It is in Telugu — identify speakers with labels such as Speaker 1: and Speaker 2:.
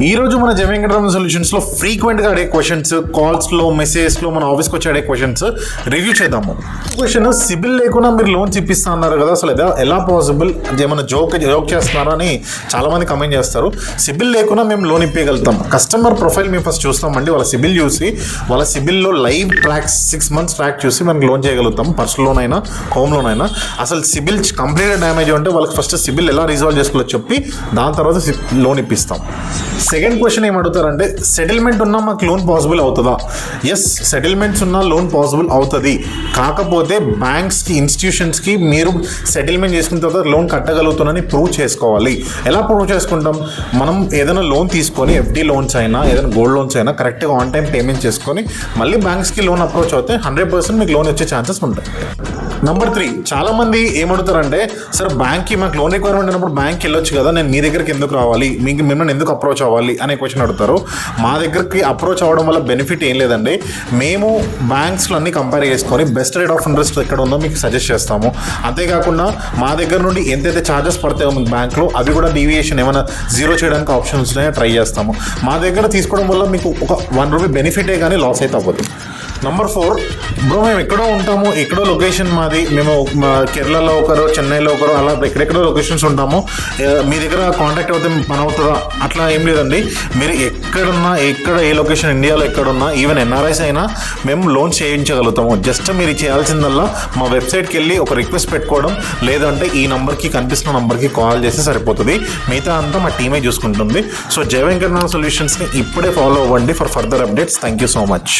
Speaker 1: ఈ రోజు మన జయ వెంకటరమణ సొల్యూషన్స్ లో ఫ్రీక్వెంట్ గా అడిగే క్వశ్చన్స్, కాల్స్ లో, మెసేజ్ లో, మన ఆఫీస్కి వచ్చి అడిగే క్వశ్చన్స్ రివ్యూ చేద్దాము. క్వశ్చన్, సిబిల్ లేకుండా మీరు లోన్స్ ఇప్పిస్తా అన్నారు కదా, అసలు ఎలా పాసిబుల్? ఏమైనా జోక్ చేస్తున్నారా అని చాలా మంది కమెంట్ చేస్తారు. సిబిల్ లేకుండా మేము లోన్ ఇప్పగలుగుతాం. కస్టమర్ ప్రొఫైల్ మేము ఫస్ట్ చూస్తామండి. వాళ్ళ సిబిల్ చూసి, వాళ్ళ సిబిల్లో లైవ్ ట్రాక్స్ 6 months ట్రాక్ చూసి మనకి లోన్ చేయగలుగుతాం. పర్సనల్ లోన్ అయినా, హోమ్ లోన్ అయినా. అసలు సిబిల్ కంప్లీట్గా డ్యామేజ్ ఉంటే వాళ్ళకి ఫస్ట్ సిబిల్ ఎలా రిజాల్వ్ చేసుకోవాలో చెప్పి దాని తర్వాత లోన్ ఇప్పిస్తాం. సెకండ్ క్వశ్చన్ ఏం అడుగుతారంటే, సెటిల్మెంట్ ఉన్నా మాకు లోన్ పాసిబుల్ అవుతుందా? ఎస్, సెటిల్మెంట్స్ ఉన్నా లోన్ పాసిబుల్ అవుతుంది. కాకపోతే బ్యాంక్స్కి, ఇన్స్టిట్యూషన్స్కి మీరు సెటిల్మెంట్ చేసుకున్న తర్వాత లోన్ కట్టగలుగుతున్నారని ప్రూవ్ చేసుకోవాలి. ఎలా ప్రూవ్ చేసుకుంటాం? మనం ఏదైనా లోన్ తీసుకొని, ఎఫ్డి లోన్స్ అయినా, ఏదైనా గోల్డ్ లోన్స్ అయినా కరెక్ట్గా ఆన్ టైం పేమెంట్ చేసుకొని మళ్ళీ బ్యాంక్స్కి లోన్ అప్రోచ్ అవుతే 100% మీకు లోన్ వచ్చే ఛాన్సెస్ ఉంటాయి. నెంబర్ 3, చాలా మంది ఏమడుగుతారంటే, సార్ బ్యాంక్కి మాకు లోన్ రిక్వైర్మెంట్ అయినప్పుడు బ్యాంక్కి వెళ్ళొచ్చు కదా, నేను మీ దగ్గరికి ఎందుకు రావాలి, మీకు మిమ్మల్ని ఎందుకు అప్రోచ్ అవ్వాలి అనే క్వశ్చన్ అడుగుతారు. మా దగ్గరికి అప్రోచ్ అవ్వడం వల్ల బెనిఫిట్ ఏం లేదండి. మేము బ్యాంక్స్లో అన్ని కంపేర్ చేసుకొని బెస్ట్ రేట్ ఆఫ్ ఇంట్రెస్ట్ ఎక్కడ ఉందో మీకు సజెస్ట్ చేస్తాము. అంతేకాకుండా మా దగ్గర నుండి ఎంతైతే ఛార్జెస్ పడతాయో మీకు బ్యాంక్లో అవి కూడా డీవియేషన్ ఏమైనా జీరో చేయడానికి ఆప్షన్స్ ఉన్నాయో ట్రై చేస్తాము. మా దగ్గర తీసుకోవడం వల్ల మీకు ఒక 1 రూపీ బెనిఫిటే కానీ లాస్ అయితే అవ్వదు. నెంబర్ 4, బ్రో మేము ఎక్కడో ఉంటాము, ఎక్కడో లొకేషన్ మాది, మేము కేరళలో ఒకరు, చెన్నైలో ఒకరు, అలా ఎక్కడెక్కడో లొకేషన్స్ ఉంటాము, మీ దగ్గర కాంటాక్ట్ అవుతే పని అవుతుందా? అట్లా ఏం లేదండి. మీరు ఎక్కడున్నా, ఏ లొకేషన్ ఇండియాలో ఎక్కడున్నా, ఈవెన్ ఎన్ఆర్ఐస్ అయినా మేము లోన్ చేయించగలుగుతాము. జస్ట్ మీరు చేయాల్సిందల్లా మా వెబ్సైట్కి వెళ్ళి ఒక రిక్వెస్ట్ పెట్టుకోవడం, లేదంటే ఈ నంబర్కి, కనిపిస్తున్న నంబర్కి కాల్ చేస్తే సరిపోతుంది. మిగతా అంతా మా టీమే చూసుకుంటుంది. సో జయ వెంకటరమణ సొల్యూషన్స్ని ఇప్పుడే ఫాలో అవ్వండి for further updates. Thank you so much.